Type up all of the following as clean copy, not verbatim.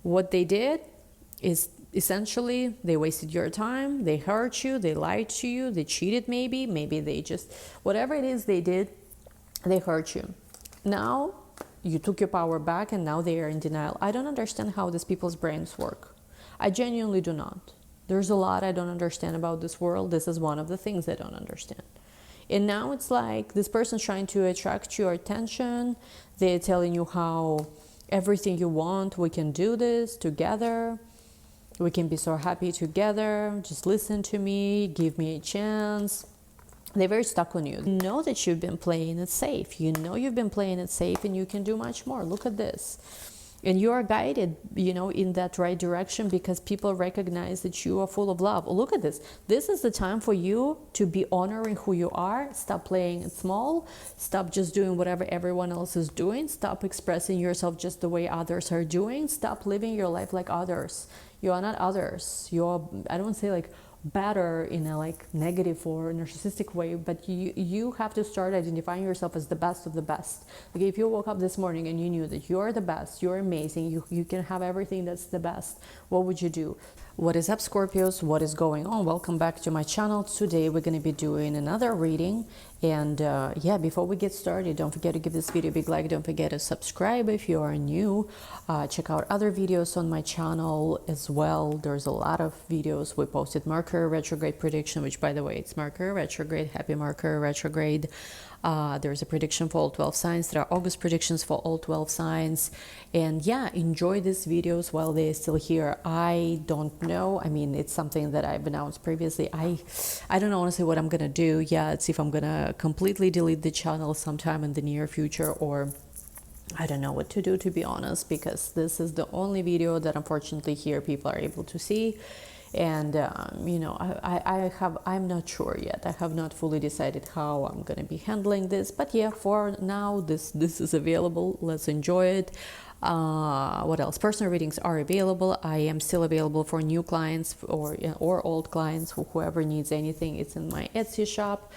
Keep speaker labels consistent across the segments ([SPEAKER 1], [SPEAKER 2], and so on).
[SPEAKER 1] What they did is essentially they wasted your time, they hurt you, they lied to you, they cheated, maybe they just, whatever it is they did, they hurt you. Now you took your power back and now they are in denial. I don't understand how these people's brains work. I genuinely do not. There's a lot I don't understand about this world. This is one of the things I don't understand. And now it's like this person's trying to attract your attention. They're telling you how everything you want, we can do this together. We can be so happy together. Just listen to me, give me a chance. They're very stuck on you. You know that you've been playing it safe. You know you've been playing it safe and you can do much more. Look at this. And you are guided, in that right direction because people recognize that you are full of love. Look at this. This is the time for you to be honoring who you are. Stop playing it small. Stop just doing whatever everyone else is doing. Stop expressing yourself just the way others are doing. Stop living your life like others. You are not others. You're, I don't say like better in a like negative or narcissistic way, but you have to start identifying yourself as the best of the best. Like if you woke up this morning and you knew that you're the best, you're amazing, you can have everything that's the best, what would you do? What is up, Scorpios? What is going on? Welcome back to my channel. Today we're going to be doing another reading, and yeah, before we get started, don't forget to give this video a big like. Don't forget to subscribe if you are new. Check out other videos on my channel as well. There's a lot of videos. We posted Mercury retrograde prediction, which by the way, it's Mercury retrograde. Happy Mercury retrograde. There's a prediction for all 12 signs. There are August predictions for all 12 signs. And yeah, enjoy these videos while they're still here. I don't know. I mean, it's something that I've announced previously. I don't know honestly what I'm going to do yet. See if I'm going to completely delete the channel sometime in the near future, or I don't know what to do, to be honest, because this is the only video that unfortunately here people are able to see. And I'm not sure yet. I have not fully decided how I'm going to be handling this, but yeah, for now this is available. Let's enjoy it. What else? Personal readings are available. I am still available for new clients or old clients, whoever needs anything. It's in my Etsy shop.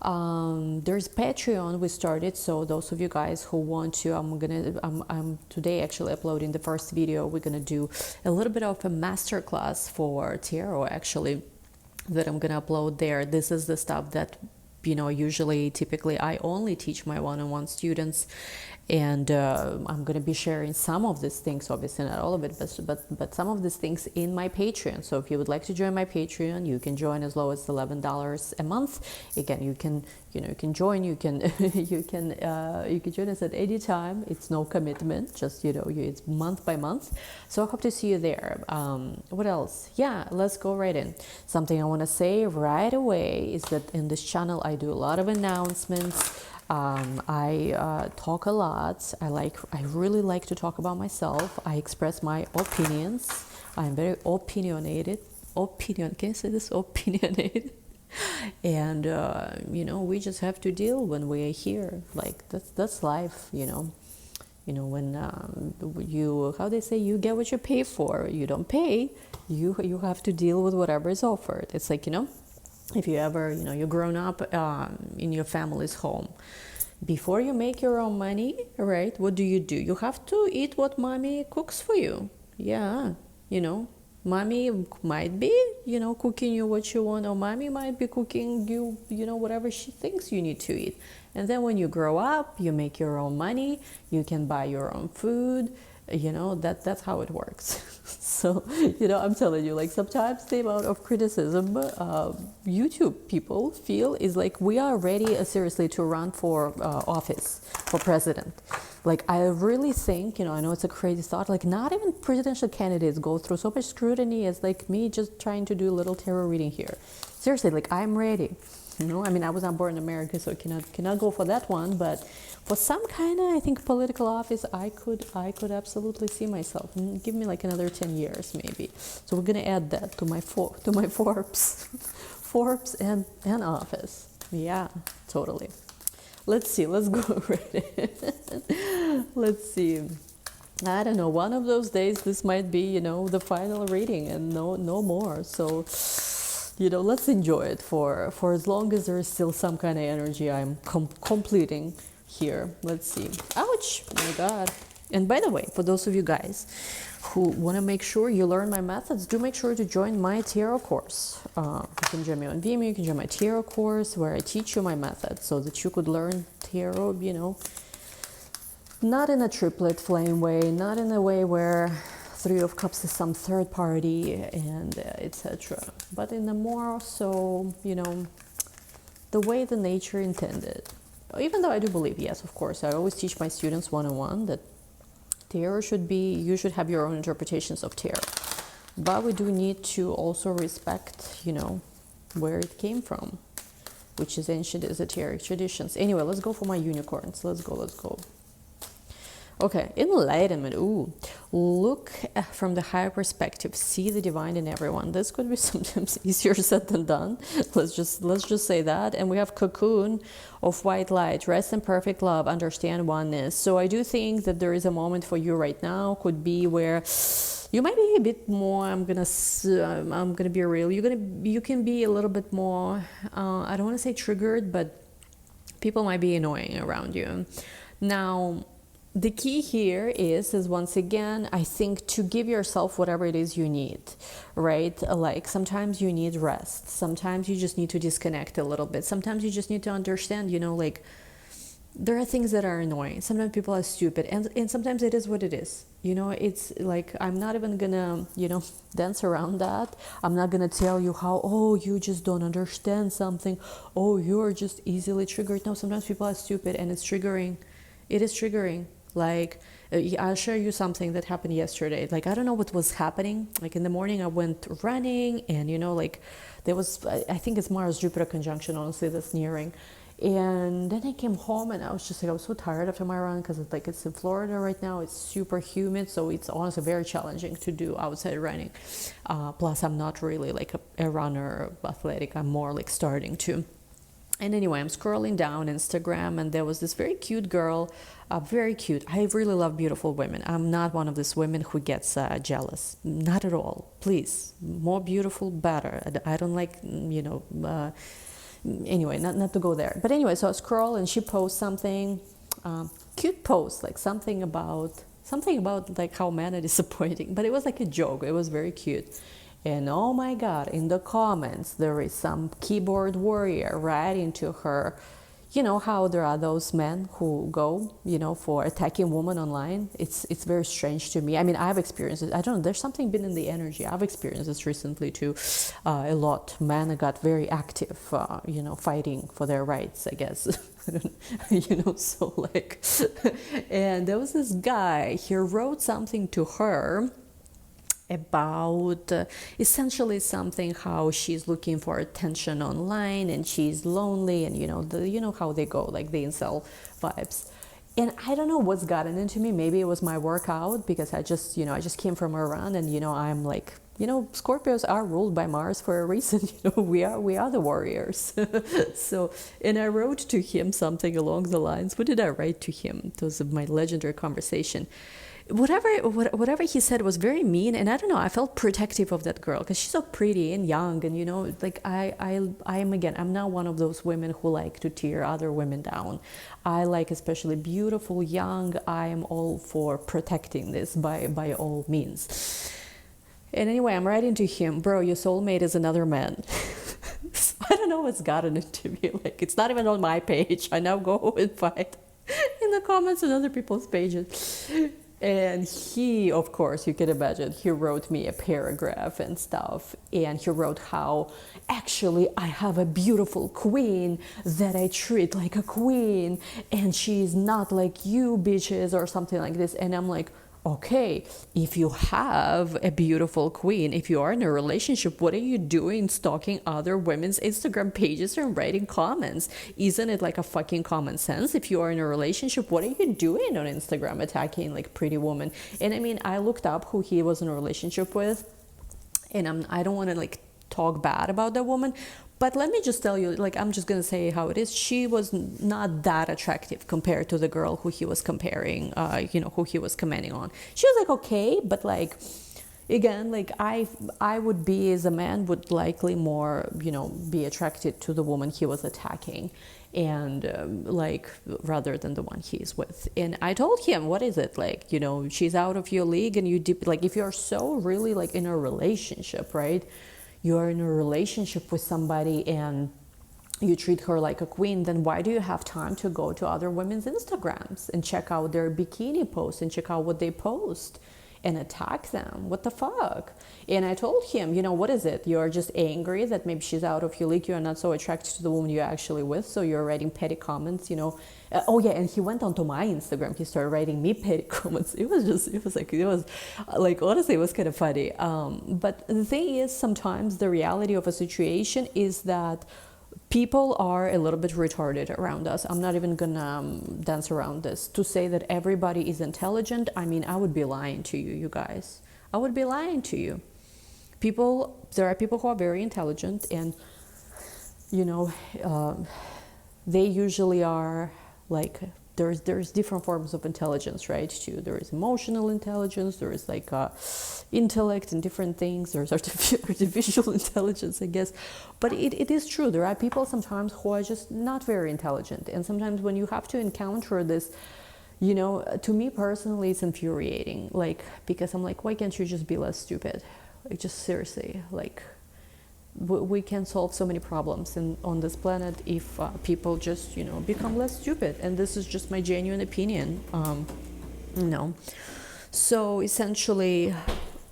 [SPEAKER 1] There's Patreon we started, so those of you guys who want to, I'm today actually uploading the first video. We're gonna do a little bit of a masterclass for tarot actually that I'm gonna upload there. This is the stuff that usually typically I only teach my one-on-one students, and I'm going to be sharing some of these things, obviously not all of it, but some of these things in my Patreon. So if you would like to join my Patreon, you can join as low as $11 a month. Again, you can join, you can join us at any time. It's no commitment, just it's month by month. So I hope to see you there. What else? Yeah, let's go right in. Something I want to say right away is that in this channel I do a lot of announcements. I talk a lot. I really like to talk about myself. I express my opinions. I'm very opinionated. Can you say this? Opinionated. And we just have to deal when we are here. Like that's life. When how they say, you get what you pay for. You don't pay. You have to deal with whatever is offered. It's like if you ever, you're grown up in your family's home, before you make your own money, right? What do? You have to eat what mommy cooks for you. Yeah, mommy might be, cooking you what you want, or mommy might be cooking you, whatever she thinks you need to eat. And then when you grow up, you make your own money, you can buy your own food. That's how it works. So I'm telling you, like, sometimes the amount of criticism YouTube people feel is like we are ready seriously to run for office, for president. Like, I really think, I know it's a crazy thought, like not even presidential candidates go through so much scrutiny as like me just trying to do a little tarot reading here. Seriously, like, I'm ready. I was not born in America, so I cannot go for that one, but for some kind of, I think, political office, I could absolutely see myself. Give me like another 10 years maybe. So we're gonna add that to my Forbes and office. Yeah, totally. Let's see. Let's go right in. Let's see. I don't know. One of those days, this might be, the final reading and no more. So, let's enjoy it for as long as there is still some kind of energy I'm completing here. Let's see. Ouch! Oh my God. And by the way, for those of you guys who want to make sure you learn my methods, do make sure to join my tarot course. You can join me on VIMEO, you can join my tarot course where I teach you my methods so that you could learn tarot, you know, not in a triplet flame way, not in a way where Three of Cups is some third party and etc. But in a more so, you know, the way the nature intended. Even though I do believe, yes, of course, I always teach my students one-on-one that tarot should be, you should have your own interpretations of tarot. But we do need to also respect, you know, where it came from, which is ancient esoteric traditions. Anyway, let's go for my unicorns. Let's go. Okay, enlightenment. Ooh, look from the higher perspective. See the divine in everyone. This could be sometimes easier said than done. Let's just say that. And we have cocoon of white light. Rest in perfect love. Understand oneness. So I do think that there is a moment for you right now. Could be where you might be a bit more. I'm gonna be real. You can be a little bit more. I don't want to say triggered, but people might be annoying around you. Now, the key here is once again, I think, to give yourself whatever it is you need, right? Like sometimes you need rest. Sometimes you just need to disconnect a little bit. Sometimes you just need to understand, you know, like there are things that are annoying. Sometimes people are stupid and sometimes it is what it is. You know, it's like, I'm not even gonna, you know, dance around that. I'm not gonna tell you how, oh, you just don't understand something. Oh, you're just easily triggered. No, sometimes people are stupid and it's triggering. It is triggering. Like, I'll share you something that happened yesterday. Like, I don't know what was happening. Like, in the morning, I went running, and, you know, like, there was, I think it's Mars-Jupiter conjunction, honestly, that's nearing. And then I came home, and I was just like, I was so tired after my run, because it's like, it's in Florida right now. It's super humid, so it's honestly very challenging to do outside running. Plus, I'm not really, like, a runner, athletic. I'm more, like, starting to. And anyway, I'm scrolling down Instagram, and there was this very cute girl, very cute. I really love beautiful women. I'm not one of these women who gets jealous. Not at all. Please, more beautiful, better. I don't like, you know, anyway, not to go there. But anyway, so I scroll, and she posts something, cute post, like something about like how men are disappointing. But it was like a joke. It was very cute. And oh my God, in the comments, there is some keyboard warrior writing to her. You know how there are those men who go, you know, for attacking women online? It's very strange to me. I mean, I've experienced it. I don't know, there's something been in the energy. I've experienced this recently too, a lot. Men got very active, you know, fighting for their rights, I guess. You know, so like, and there was this guy, he wrote something to her about essentially something how she's looking for attention online and she's lonely, and you know how they go, like the incel vibes. And I don't know what's gotten into me. Maybe it was my workout, because I just came from a run, and I'm like, Scorpios are ruled by Mars for a reason. We are the warriors. So, and I wrote to him something along the lines. What did I write to him? It was my legendary conversation. Whatever he said was very mean, and I don't know, I felt protective of that girl because she's so pretty and young, and like I'm not one of those women who like to tear other women down. I like especially beautiful, young. I am all for protecting this by all means. And anyway, I'm writing to him, bro, your soulmate is another man. So I don't know what's gotten into me. Like, it's not even on my page. I now go and find in the comments on other people's pages. And he, of course, you can imagine, he wrote me a paragraph and stuff. And he wrote how, actually, I have a beautiful queen that I treat like a queen. And she's not like you bitches or something like this. And I'm like, okay, if you have a beautiful queen, if you are in a relationship, what are you doing stalking other women's Instagram pages and writing comments? Isn't it like a fucking common sense? If you are in a relationship, what are you doing on Instagram attacking like pretty woman? And I mean, I looked up who he was in a relationship with, and I don't want to like talk bad about that woman, but let me just tell you, like, I'm just gonna say how it is. She was not that attractive compared to the girl who he was comparing, who he was commenting on. She was like okay, but like again, like I would be, as a man, would likely more, be attracted to the woman he was attacking, and like, rather than the one he's with. And I told him, what is it, like, she's out of your league, and you like, if you're so really like in a relationship, right, you're in a relationship with somebody and you treat her like a queen, then why do you have time to go to other women's Instagrams and check out their bikini posts and check out what they post and attack them? What the fuck? And I told him, what is it? You're just angry that maybe she's out of your league. You're not so attracted to the woman you're actually with. So you're writing petty comments, oh yeah. And he went onto my Instagram. He started writing me petty comments. It was like, honestly, it was kind of funny. But the thing is, sometimes the reality of a situation is that people are a little bit retarded around us. I'm not even gonna dance around this. To say that everybody is intelligent, I mean, I would be lying to you guys. I would be lying to you. There are people who are very intelligent, and they usually are like, there's different forms of intelligence, right? Too. There is emotional intelligence. There is like intellect and different things. There's artificial intelligence, I guess. But it is true. There are people sometimes who are just not very intelligent, and sometimes when you have to encounter this, to me personally, it's infuriating. Like, because I'm like, why can't you just be less stupid? Like, just seriously, like, we can solve so many problems on this planet if people just become less stupid. And this is just my genuine opinion. So essentially,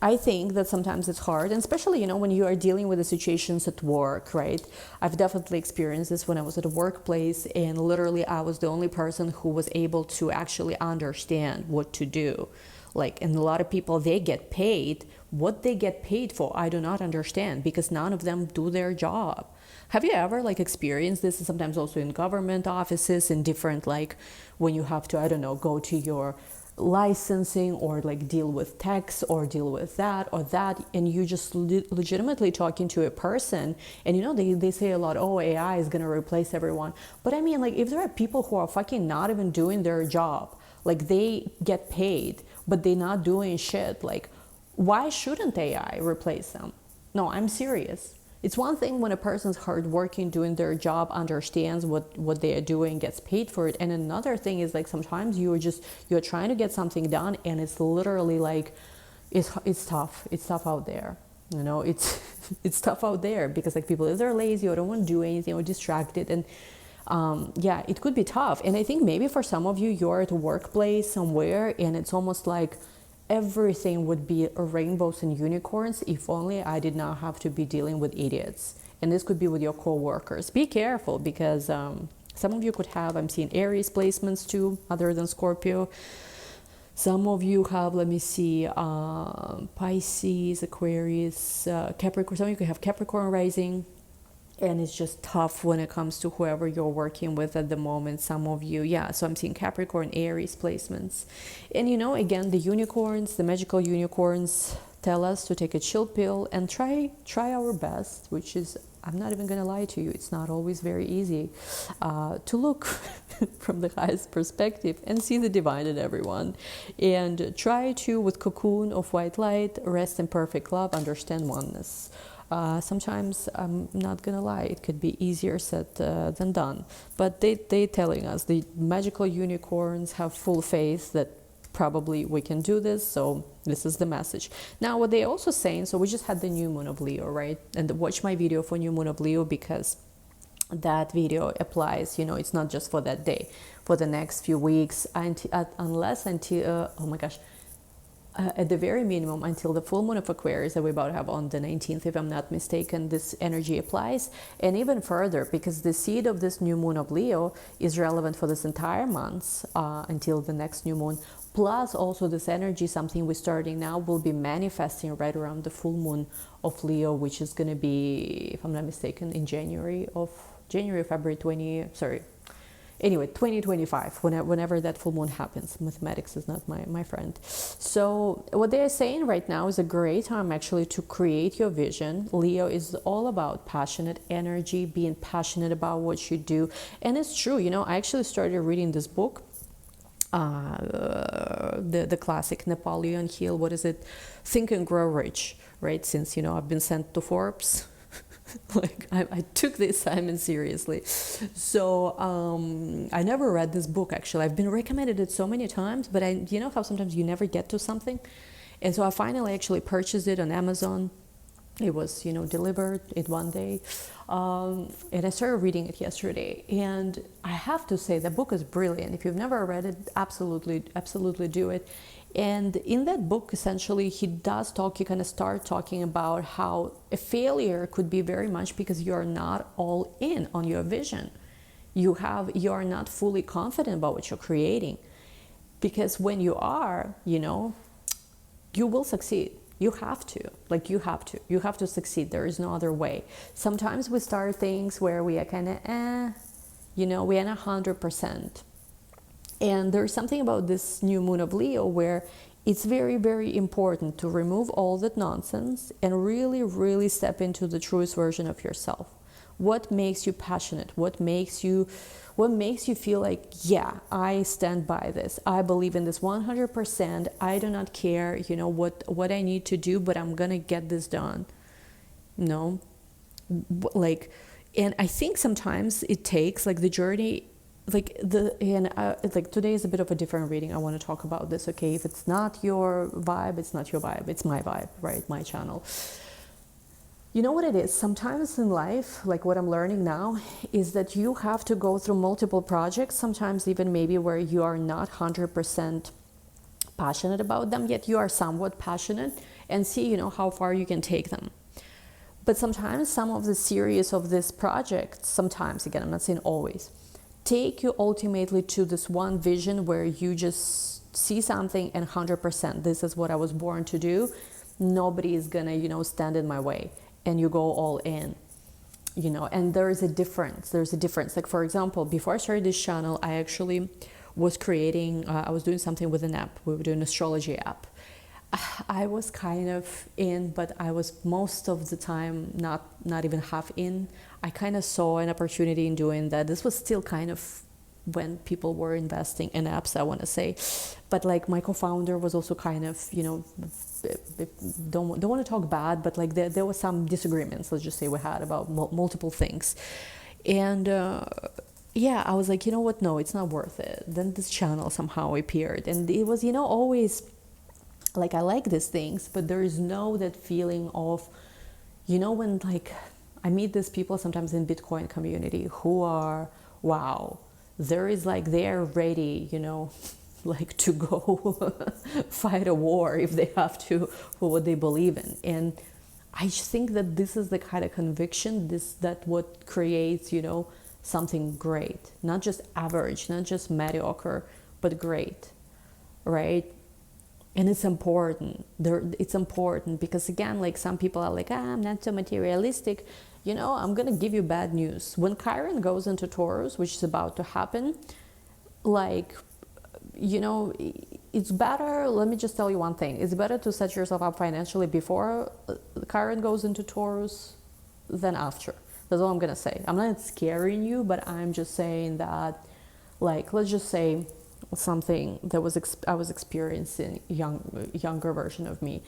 [SPEAKER 1] I think that sometimes it's hard, and especially when you are dealing with the situations at work, right? I've definitely experienced this when I was at a workplace, and literally I was the only person who was able to actually understand what to do. Like, and a lot of people, they get paid. What they get paid for, I do not understand, because none of them do their job. Have you ever like experienced this? And sometimes also in government offices, in different, like, when you have to, I don't know, go to your licensing, or like deal with tax, or deal with that or that, and you just legitimately talking to a person, and they say a lot, oh, AI is gonna replace everyone. But I mean, like, if there are people who are fucking not even doing their job, like, they get paid but they're not doing shit, like, why shouldn't AI replace them? No, I'm serious. It's one thing when a person's hardworking, doing their job, understands what they are doing, gets paid for it. And another thing is, like, sometimes you're trying to get something done, and it's literally like, it's tough. It's tough out there. It's tough out there, because like, people, if they're lazy or don't want to do anything or distracted, and yeah, it could be tough. And I think maybe for some of you, you're at a workplace somewhere, and it's almost like everything would be rainbows and unicorns if only I did not have to be dealing with idiots. And this could be with your co-workers. Be careful, because some of you could have, I'm seeing Aries placements too, other than Scorpio. Some of you have, let me see, Pisces, Aquarius, Capricorn. Some of you could have Capricorn rising. And it's just tough when it comes to whoever you're working with at the moment. Some of you, yeah, so I'm seeing Capricorn, Aries placements. And again, the unicorns, the magical unicorns, tell us to take a chill pill and try our best, which is, I'm not even gonna lie to you, it's not always very easy to look from the highest perspective and see the divine in everyone. And try to, with cocoon of white light, rest in perfect love, understand oneness. Sometimes, I'm not gonna lie, it could be easier said than done. But they telling us, the magical unicorns have full faith that probably we can do this, so this is the message. Now, what they also saying, so we just had the new moon of Leo, right? And watch my video for new moon of Leo, because that video applies, it's not just for that day, for the next few weeks, unless until, oh my gosh, at the very minimum, until the full moon of Aquarius that we're about to have on the 19th, if I'm not mistaken, this energy applies. And even further, because the seed of this new moon of Leo is relevant for this entire month until the next new moon. Plus also this energy, something we're starting now, will be manifesting right around the full moon of Leo, which is going to be, if I'm not mistaken, in January, February 2025, whenever that full moon happens. Mathematics is not my friend. So what they're saying right now is a great time actually to create your vision. Leo is all about passionate energy, being passionate about what you do. And it's true, I actually started reading this book, the classic Napoleon Hill, what is it, Think and Grow Rich, right? Since, I've been sent to Forbes. Like I took the assignment seriously. So I never read this book, actually. I've been recommended it so many times, but you know how sometimes you never get to something? And so I finally actually purchased it on Amazon. It was, delivered in one day. And I started reading it yesterday. And I have to say, the book is brilliant. If you've never read it, absolutely do it. And in that book, essentially, he kind of start talking about how a failure could be very much because you're not all in on your vision. You are not fully confident about what you're creating. Because when you are, you will succeed. You have to succeed. There is no other way. Sometimes we start things where we are kind of, we are not 100%. And there's something about this new moon of Leo where it's very, very important to remove all that nonsense and really, really step into the truest version of yourself. What makes you passionate? What makes you feel like, yeah, I stand by this. I believe in this 100%. I do not care, what I need to do, but I'm going to get this done. And I think sometimes it takes the journey. Today is a bit of a different reading. I want to talk about this, okay? If it's not your vibe, it's not your vibe. It's my vibe, right? My channel. You know what it is? Sometimes in life, what I'm learning now, is that you have to go through multiple projects, sometimes even maybe where you are not 100% passionate about them, yet you are somewhat passionate, and see, how far you can take them. But sometimes some of the series of this project, sometimes, again, I'm not saying always, take you ultimately to this one vision where you just see something and 100%, this is what I was born to do. Nobody is gonna, stand in my way. And you go all in, and there's a difference. Like, for example, before I started this channel, I actually was I was doing something with an app. We were doing an astrology app. I was kind of in, but I was most of the time not even half in. I kind of saw an opportunity in doing that. This was still kind of when people were investing in apps, I want to say. But my co-founder was also kind of, don't want to talk bad, but there was some disagreements, let's just say, we had about multiple things. And I was like, you know what? No, it's not worth it. Then this channel somehow appeared, and it was, always I like these things, but there is no that feeling of, when I meet these people sometimes in Bitcoin community who are, wow, there is they're ready, to go fight a war if they have to for what they believe in. And I just think that this is the kind of conviction, that what creates, something great, not just average, not just mediocre, but great, right? And it's important. It's important because, again, some people are I'm not so materialistic. I'm going to give you bad news. When Chiron goes into Taurus, which is about to happen, it's better, let me just tell you one thing. It's better to set yourself up financially before Chiron goes into Taurus than after. That's all I'm going to say. I'm not scaring you, but I'm just saying that, let's just say something that I was experiencing, younger version of me.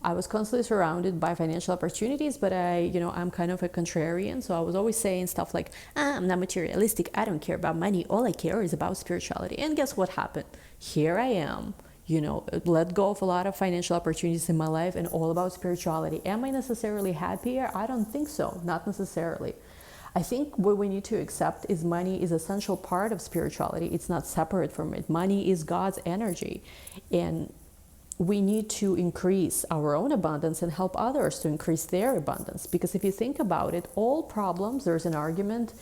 [SPEAKER 1] I was constantly surrounded by financial opportunities, but I'm kind of a contrarian. So I was always saying stuff like, I'm not materialistic. I don't care about money. All I care is about spirituality. And guess what happened? Here I am, let go of a lot of financial opportunities in my life and all about spirituality. Am I necessarily happier? I don't think so. Not necessarily. I think what we need to accept is money is an essential part of spirituality. It's not separate from it. Money is God's energy. And we need to increase our own abundance and help others to increase their abundance. Because if you think about it, all problems, there's an argument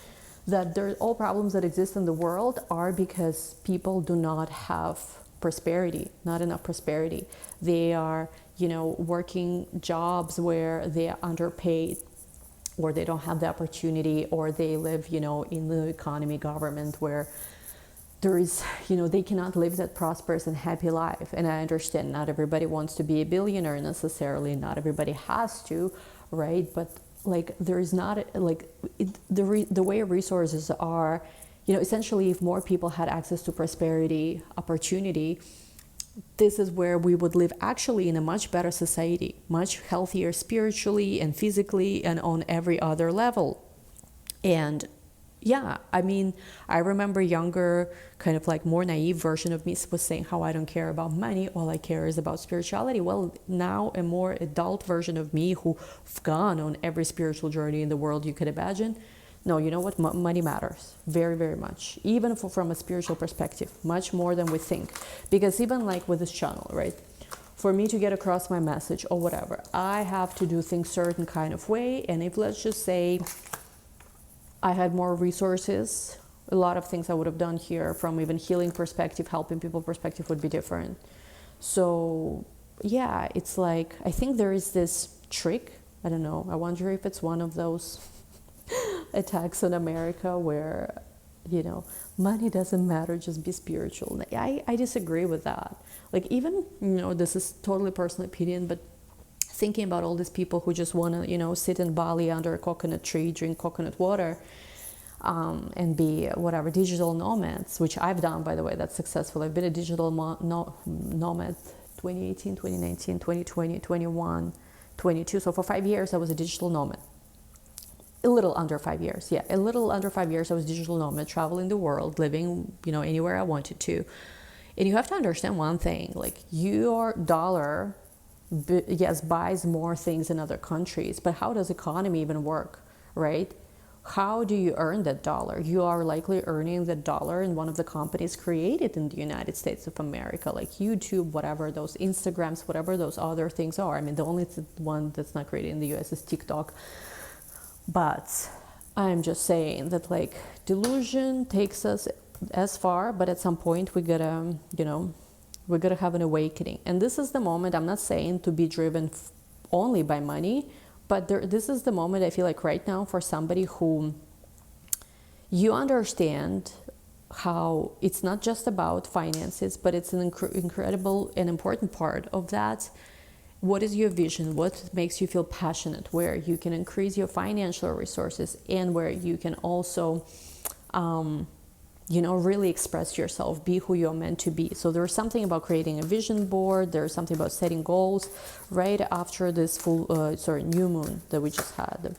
[SPEAKER 1] that all problems that exist in the world are because people do not have prosperity, not enough prosperity. They are, working jobs where they are underpaid, or they don't have the opportunity, or they live, in the economy, government, where there is, they cannot live that prosperous and happy life. And I understand not everybody wants to be a billionaire necessarily. Not everybody has to, right? But there is not the way resources are, essentially, if more people had access to prosperity, opportunity, this is where we would live actually in a much better society, much healthier spiritually and physically and on every other level. And yeah, I mean, I remember younger, kind of like more naive version of me was saying how I don't care about money, all I care is about spirituality. Well, now a more adult version of me who've gone on every spiritual journey in the world you could imagine. No, you know what? Money matters very, very much, even from a spiritual perspective, much more than we think. Because even like with this channel, right? For me to get across my message or whatever, I have to do things certain kind of way. And if, let's just say, I had more resources, a lot of things I would have done here from even healing perspective, helping people perspective would be different. So yeah, it's like, I think there is this trick, I don't know, I wonder if it's one of those attacks on America where, you know, money doesn't matter, just be spiritual. I disagree with that. Like, even, you know, this is totally personal opinion, but thinking about all these people who just want to, you know, sit in Bali under a coconut tree, drink coconut water, and be whatever, digital nomads, which I've done, by the way, that's successful. I've been a digital nomad 2018, 2019, 2020, 21, 22. So for 5 years, I was a digital nomad. A little under 5 years. Yeah, a little under 5 years, I was digital nomad, traveling the world, living, you know, anywhere I wanted to. And you have to understand one thing, like, your dollar, yes, buys more things in other countries, but how does economy even work, right? How do you earn that dollar? You are likely earning the dollar in one of the companies created in the United States of America, like YouTube, whatever those Instagrams, whatever those other things are. I mean, the only one that's not created in the US is TikTok. But I'm just saying that, like, delusion takes us as far, but at some point we gotta, you know, we gotta have an awakening. And this is the moment, I'm not saying to be driven only by money, but this is the moment I feel like right now for somebody who you understand how it's not just about finances, but it's an incredible and important part of that. What is your vision? What makes you feel passionate? Where you can increase your financial resources and where you can also, you know, really express yourself, be who you're meant to be. So there's something about creating a vision board. There's something about setting goals right after this new moon that we just had.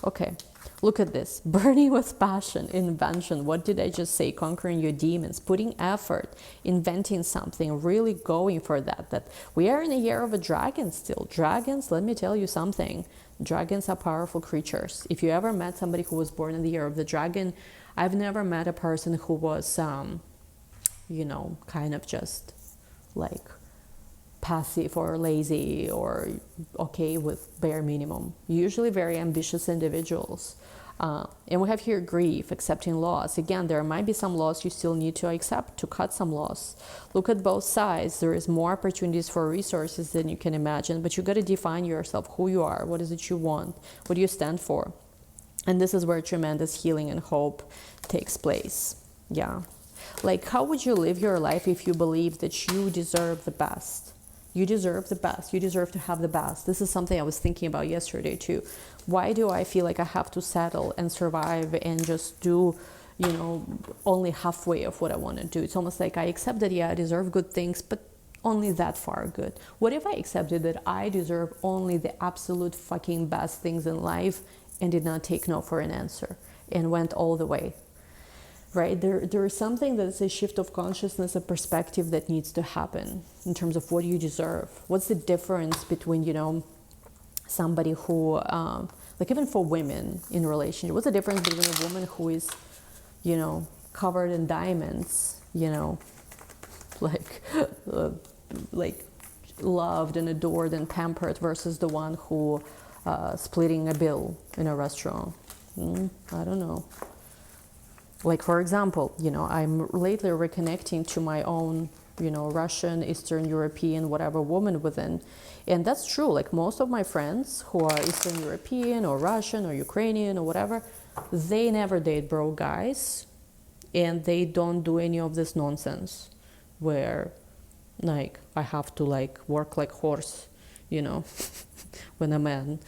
[SPEAKER 1] Okay, look at this. Burning with passion, invention. What did I just say? Conquering your demons, putting effort, inventing something, really going for that. That we are in a year of a dragon still. Dragons, let me tell you something. Dragons are powerful creatures. If you ever met somebody who was born in the year of the dragon, I've never met a person who was, you know, kind of just like passive or lazy or okay with bare minimum. Usually very ambitious individuals. And we have here grief, accepting loss. Again, there might be some loss you still need to accept, to cut some loss. Look at both sides. There is more opportunities for resources than you can imagine, but you got to define yourself, who you are, what is it you want, what do you stand for. And this is where tremendous healing and hope takes place. Yeah. Like, how would you live your life if you believe that you deserve the best? You deserve the best. You deserve to have the best. This is something I was thinking about yesterday too. Why do I feel like I have to settle and survive and just do, you know, only halfway of what I want to do? It's almost like I accept that, yeah, I deserve good things, but only that far good. What if I accepted that I deserve only the absolute fucking best things in life and did not take no for an answer and went all the way, right? There is something that's a shift of consciousness, a perspective that needs to happen in terms of what you deserve. What's the difference between, you know, somebody who, like even for women in relationship, what's the difference between a woman who is, you know, covered in diamonds, you know, like loved and adored and pampered versus the one who splitting a bill in a restaurant? I don't know. Like, for example, you know, I'm lately reconnecting to my own, you know, Russian, Eastern European, whatever woman within. And that's true. Like, most of my friends who are Eastern European or Russian or Ukrainian or whatever, they never date broke guys. And they don't do any of this nonsense where, like, I have to, like, work like horse, you know, when a man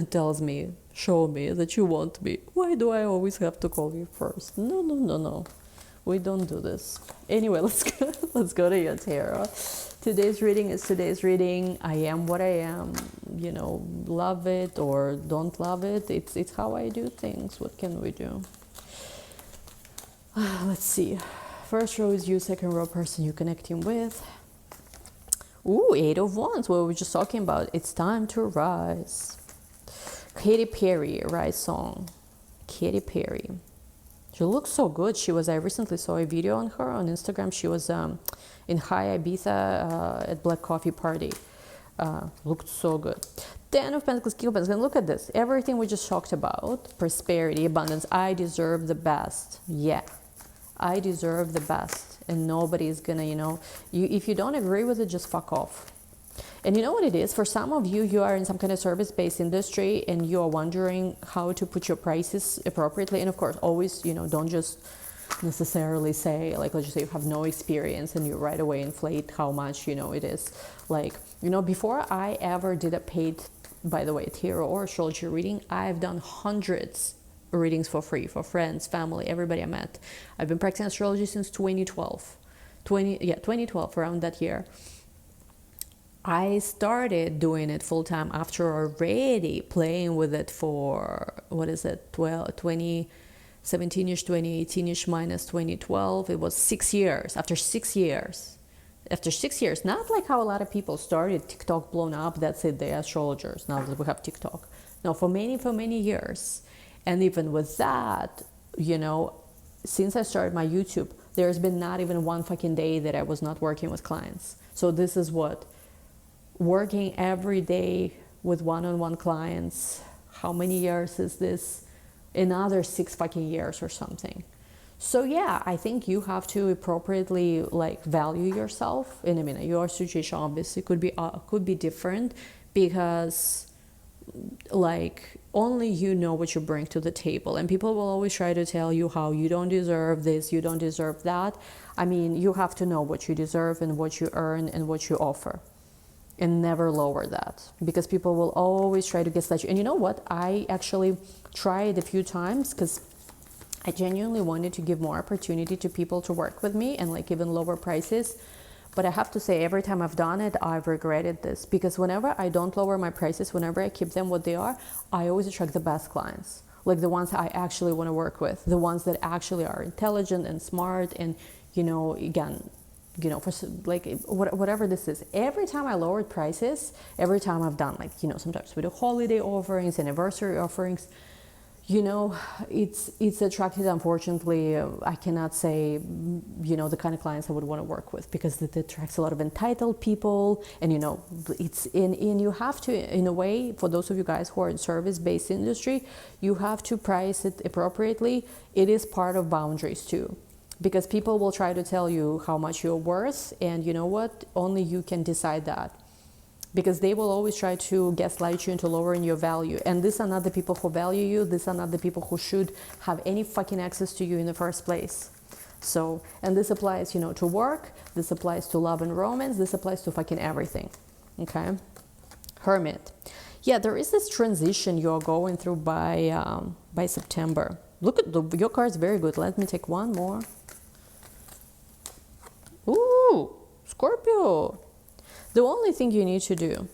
[SPEAKER 1] tells me, show me that you want me. Why do I always have to call you first? No. We don't do this. Anyway, let's go to your tarot. Today's reading is today's reading. I am what I am. You know, love it or don't love it. It's how I do things. What can we do? Let's see. First row is you, second row person you're connecting with. Ooh, 8 of Wands, what we were just talking about. It's time to rise. Katy Perry, Rise song. Katy Perry. She looks so good. I recently saw a video on her on Instagram. She was in High Ibiza at Black Coffee Party. Looked so good. 10 of Pentacles, King of Pentacles. And look at this. Everything we just talked about. Prosperity, abundance. I deserve the best. Yeah. I deserve the best. And nobody is gonna, if you don't agree with it, just fuck off. And you know what it is? For some of you, you are in some kind of service-based industry and you are wondering how to put your prices appropriately. And of course, always, don't just necessarily say, like, let's just say you have no experience and you right away inflate how much, it is. Like, before I ever did a paid, by the way, tarot or astrology reading, I've done hundreds of readings for free for friends, family, everybody I met. I've been practicing astrology since 2012. 2012, around that year. I started doing it full time after already playing with it for, 2017-ish, 2018-ish minus 2012. It was 6 years. After 6 years, not like how a lot of people started, TikTok blown up, that's it, they're astrologers, now that we have TikTok. No, for many years. And even with that, since I started my YouTube, there's been not even one fucking day that I was not working with clients. So this is what, working every day with one-on-one clients. How many years is this? Another 6 fucking years or something. So yeah, I think you have to appropriately value yourself. And I mean, your situation obviously could be different because only you know what you bring to the table, and people will always try to tell you how you don't deserve this, you don't deserve that. I mean, you have to know what you deserve and what you earn and what you offer, and never lower that, because people will always try to gaslight you. And you know what? I actually tried a few times because I genuinely wanted to give more opportunity to people to work with me and even lower prices. But I have to say, every time I've done it, I've regretted this, because whenever I don't lower my prices, whenever I keep them what they are, I always attract the best clients, like the ones I actually want to work with, the ones that actually are intelligent and smart and, again, for whatever this is. Every time I lowered prices, every time I've done sometimes we do holiday offerings, anniversary offerings, it's attracted, unfortunately, I cannot say, the kind of clients I would want to work with, because it attracts a lot of entitled people. And, it's you have to, in a way, for those of you guys who are in service-based industry, you have to price it appropriately. It is part of boundaries too, because people will try to tell you how much you're worth. And you know what? Only you can decide that. Because they will always try to gaslight you into lowering your value. And these are not the people who value you. These are not the people who should have any fucking access to you in the first place. So, and this applies, to work. This applies to love and romance. This applies to fucking everything. Okay? Hermit. Yeah, there is this transition you're going through by September. Look at your card's very good. Let me take one more. Ooh, Scorpio. The only thing you need to do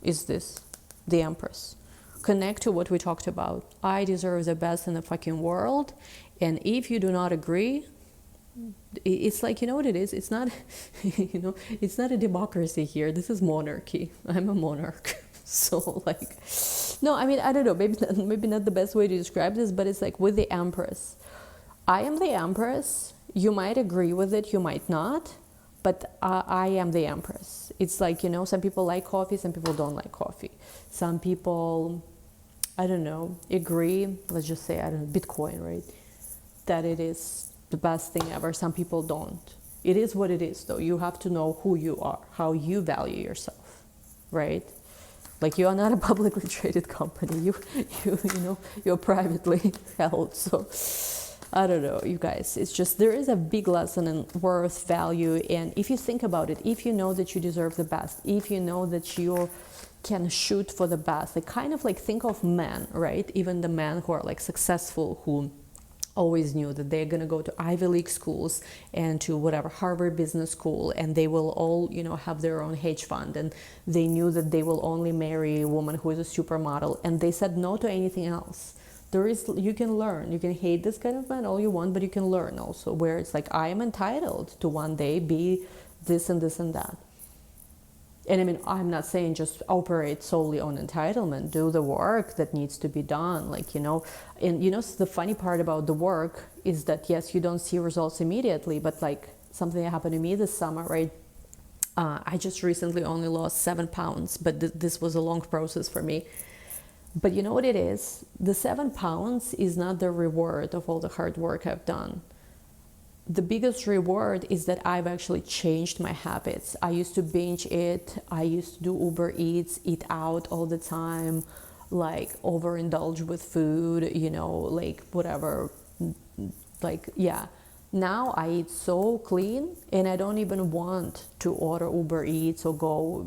[SPEAKER 1] is this, the Empress. Connect to what we talked about. I deserve the best in the fucking world. And if you do not agree, it's like, you know what it is? It's not, it's not a democracy here. This is monarchy. I'm a monarch. So no, I mean, I don't know. Maybe not the best way to describe this, but it's like with the Empress. I am the Empress. You might agree with it. You might not. But I am the Empress. It's like, some people like coffee, some people don't like coffee. Some people, I don't know, agree, let's just say, I don't know, Bitcoin, right? That it is the best thing ever. Some people don't. It is what it is, though. You have to know who you are, how you value yourself, right? Like, you are not a publicly traded company. You're privately held, so... I don't know, you guys, it's just, there is a big lesson in worth, value. And if you think about it, if you know that you deserve the best, if you know that you can shoot for the best, think of men, right? Even the men who are successful, who always knew that they're going to go to Ivy League schools and to whatever Harvard Business School, and they will all, have their own hedge fund, and they knew that they will only marry a woman who is a supermodel, and they said no to anything else. You can learn. You can hate this kind of man all you want, but you can learn also, where it's like, I am entitled to one day be this and this and that. And I mean, I'm not saying just operate solely on entitlement. Do the work that needs to be done. And the funny part about the work is that, yes, you don't see results immediately, but like something that happened to me this summer, right? I just recently only lost 7 pounds, but this was a long process for me. But you know what it is? The 7 pounds is not the reward of all the hard work I've done. The biggest reward is that I've actually changed my habits. I used to binge eat. I used to do Uber Eats, eat out all the time, like overindulge with food, like whatever. Like, yeah. Now I eat so clean, and I don't even want to order Uber Eats or go,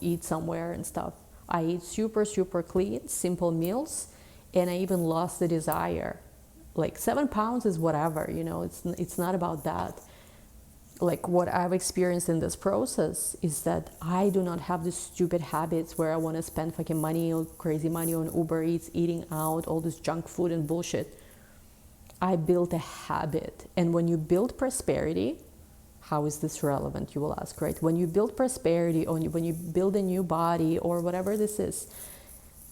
[SPEAKER 1] eat somewhere and stuff. I eat super, super clean, simple meals, and I even lost the desire. Like 7 pounds is whatever, it's not about that. Like what I've experienced in this process is that I do not have these stupid habits where I want to spend fucking money or crazy money on Uber Eats, eating out, all this junk food and bullshit. I built a habit. And when you build prosperity, how is this relevant, you will ask, right? When you build prosperity, or when you build a new body or whatever this is,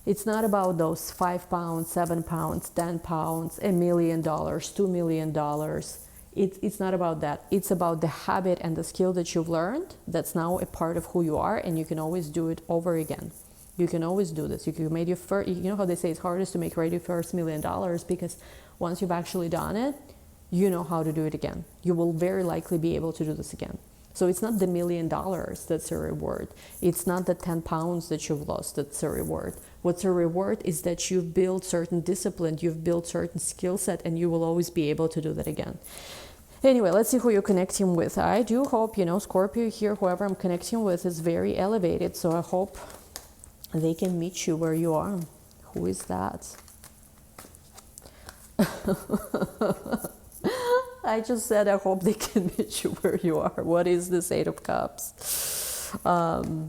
[SPEAKER 1] it's not about those 5 pounds, 7 pounds, 10 pounds, $1 million, $2 million. It's not about that. It's about the habit and the skill that you've learned that's now a part of who you are, and you can always do it over again. You can always do this. You can make your first, how they say it's hardest to make your first $1 million, because once you've actually done it, you know how to do it again. You will very likely be able to do this again. So it's not the $1 million that's a reward. It's not the 10 pounds that you've lost that's a reward. What's a reward is that you've built certain discipline, you've built certain skill set, and you will always be able to do that again. Anyway, let's see who you're connecting with. I do hope, Scorpio here, whoever I'm connecting with is very elevated. So I hope they can meet you where you are. Who is that? I just said I hope they can meet you where you are. What is this 8 of Cups?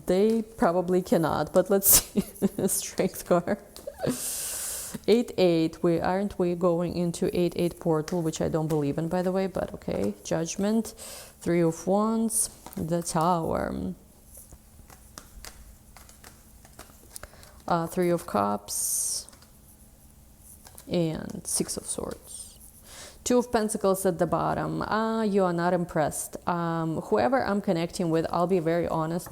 [SPEAKER 1] They probably cannot, but let's see. Strength card. 8-8. Aren't we going into 8-8 portal, which I don't believe in, by the way, but okay. Judgment. 3 of Wands. The Tower. 3 of Cups. And 6 of Swords. 2 of Pentacles at the bottom. You are not impressed. Whoever I'm connecting with, I'll be very honest.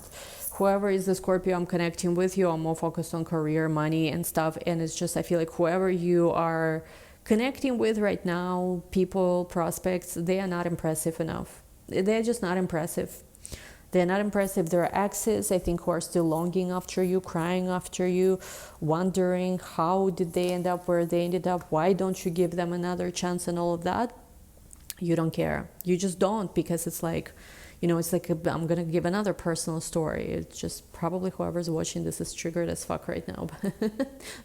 [SPEAKER 1] Whoever is the Scorpio I'm connecting with, you are more focused on career, money, and stuff. And it's just, I feel like whoever you are connecting with right now, people, prospects, they are not impressive enough. They're just not impressive. They're not impressive. There are exes, I think, who are still longing after you, crying after you, wondering how did they end up where they ended up, why don't you give them another chance and all of that. You don't care. You just don't, because it's like, it's like I'm going to give another personal story. It's just probably whoever's watching this is triggered as fuck right now.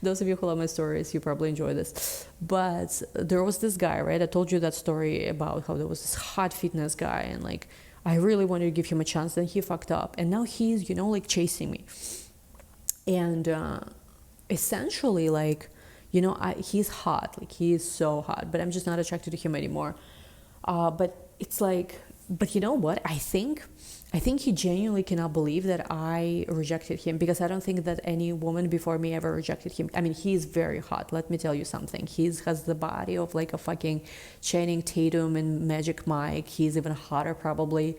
[SPEAKER 1] Those of you who love my stories, you probably enjoy this. But there was this guy, right? I told you that story about how there was this hot fitness guy, and like, I really wanted to give him a chance, then he fucked up. And now he's, like chasing me. And essentially, like, he's hot. Like, he is so hot. But I'm just not attracted to him anymore. But it's like, but you know what? I think he genuinely cannot believe that I rejected him, because I don't think that any woman before me ever rejected him. I mean, he's very hot. Let me tell you something. He has the body of like a fucking Channing Tatum and Magic Mike. He's even hotter probably.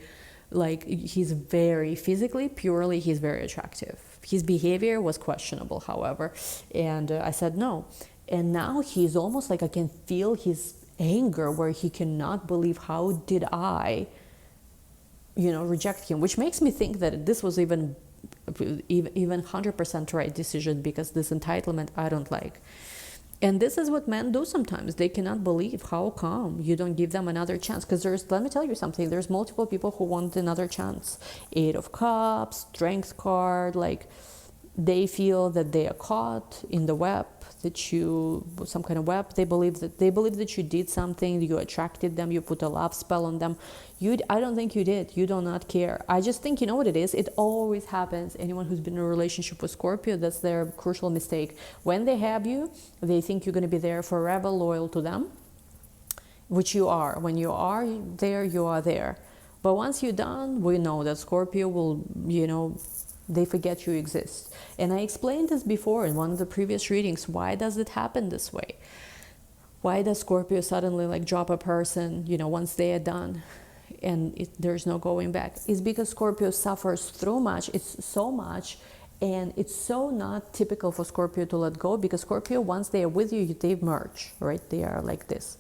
[SPEAKER 1] Like, he's very physically, purely, he's very attractive. His behavior was questionable, however. And I said no. And now he's almost like, I can feel his anger, where he cannot believe, how did I reject him, which makes me think that this was even 100% right decision, because this entitlement I don't like. And this is what men do sometimes. They cannot believe how come you don't give them another chance, because let me tell you something, there's multiple people who want another chance. 8 of Cups, Strength card, like they feel that they are caught in the web, that you, some kind of web. They believe that you did something, you attracted them, you put a love spell on them. I don't think you did. You do not care. I just think, you know what it is? It always happens. Anyone who's been in a relationship with Scorpio, that's their crucial mistake. When they have you, they think you're going to be there forever, loyal to them, which you are. When you are there, you are there. But once you're done, we know that Scorpio will, they forget you exist. And I explained this before in one of the previous readings. Why does it happen this way? Why does Scorpio suddenly like drop a person, once they are done and there's no going back? It's because Scorpio suffers through much. It's so much. And it's so not typical for Scorpio to let go, because Scorpio, once they are with you, they merge, right? They are like this.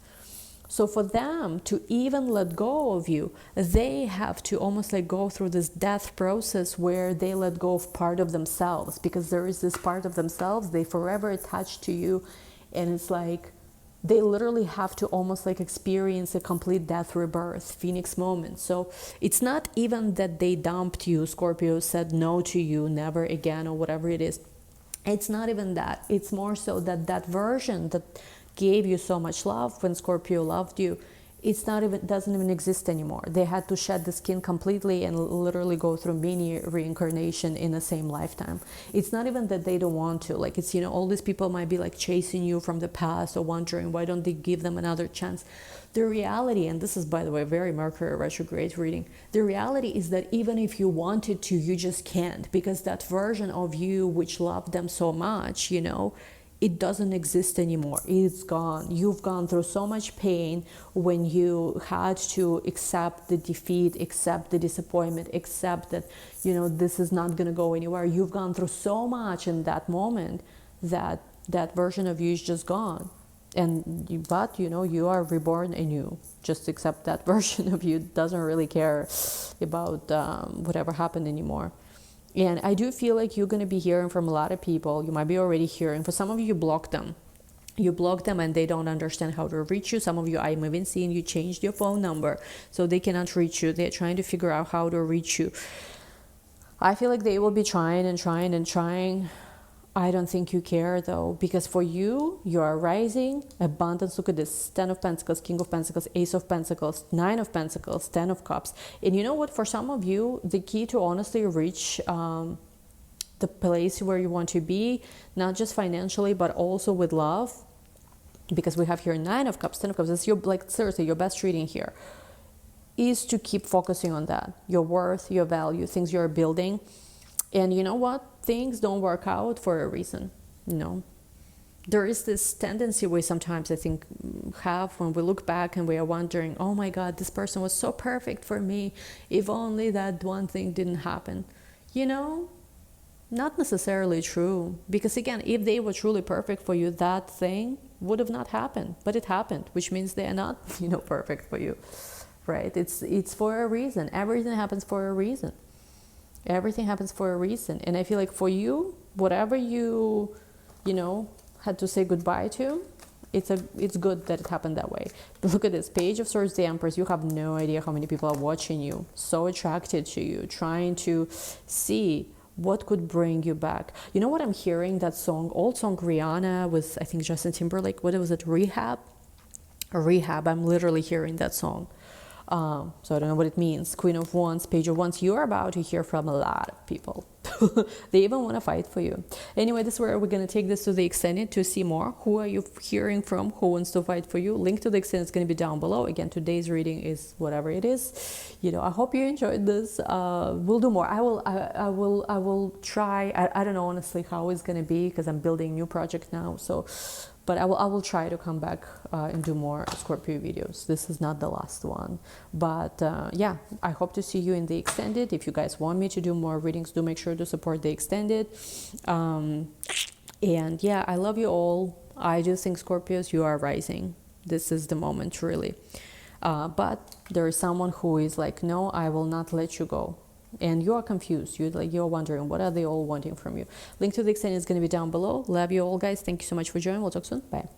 [SPEAKER 1] So for them to even let go of you, they have to almost like go through this death process where they let go of part of themselves, because there is this part of themselves, they forever attached to you. And it's like, they literally have to almost like experience a complete death rebirth, phoenix moment. So it's not even that they dumped you, Scorpio said no to you, never again, or whatever it is. It's not even that. It's more so that that version that gave you so much love when Scorpio loved you, doesn't even exist anymore. They had to shed the skin completely and literally go through many reincarnation in the same lifetime. It's not even that they don't want to, like, it's, all these people might be like chasing you from the past or wondering why don't they give them another chance. The reality, and this is, by the way, very Mercury retrograde reading, the reality is that even if you wanted to, you just can't, because that version of you which loved them so much, it doesn't exist anymore. It's gone. You've gone through so much pain when you had to accept the defeat, accept the disappointment, accept that, this is not going to go anywhere. You've gone through so much in that moment that that version of you is just gone. But you are reborn anew. Just accept that version of you doesn't really care about whatever happened anymore. And I do feel like you're going to be hearing from a lot of people. You might be already hearing. For some of you, you block them. You block them and they don't understand how to reach you. Some of you, I'm even seeing you changed your phone number so they cannot reach you. They're trying to figure out how to reach you. I feel like they will be trying and trying and trying. I don't think you care though, because for you, you are rising, abundance. Look at this, 10 of Pentacles, King of Pentacles, Ace of Pentacles, 9 of Pentacles, 10 of Cups. And you know what, for some of you, the key to honestly reach the place where you want to be, not just financially, but also with love, because we have here 9 of Cups, 10 of Cups, it's your, like, seriously, your best reading here, is to keep focusing on that, your worth, your value, things you're building. And you know what? Things don't work out for a reason. There is this tendency we sometimes, I think, have when we look back and we are wondering, oh my God, this person was so perfect for me. If only that one thing didn't happen. Not necessarily true. Because again, if they were truly perfect for you, that thing would have not happened. But it happened, which means they are not, perfect for you. Right? It's for a reason. Everything happens for a reason. Everything happens for a reason. And I feel like for you, whatever you had to say goodbye to, it's good that it happened that way. But look at this, Page of Swords, the Empress. You have no idea how many people are watching you, so attracted to you, trying to see what could bring you back. You know what I'm hearing? That song, old song, Rihanna with, I think, Justin Timberlake. What was it? Rehab. I'm literally hearing that song. So I don't know what it means. Queen of Wands, Page of Wands. You are about to hear from a lot of people. They even want to fight for you. Anyway, this is where we're going to take this to the extended to see more. Who are you hearing from? Who wants to fight for you? Link to the extended is going to be down below. Again, today's reading is whatever it is. I hope you enjoyed this. We'll do more. I will try. I don't know honestly how it's going to be, because I'm building a new project now. But I will try to come back and do more Scorpio videos. This is not the last one. But yeah, I hope to see you in the extended. If you guys want me to do more readings, do make sure to support the extended. And yeah, I love you all. I do think, Scorpios, you are rising. This is the moment, really. But there is someone who is like, no, I will not let you go. And you are confused. You're wondering, what are they all wanting from you? Link to the extended is going to be down below. Love you all, guys. Thank you so much for joining. We'll talk soon. Bye.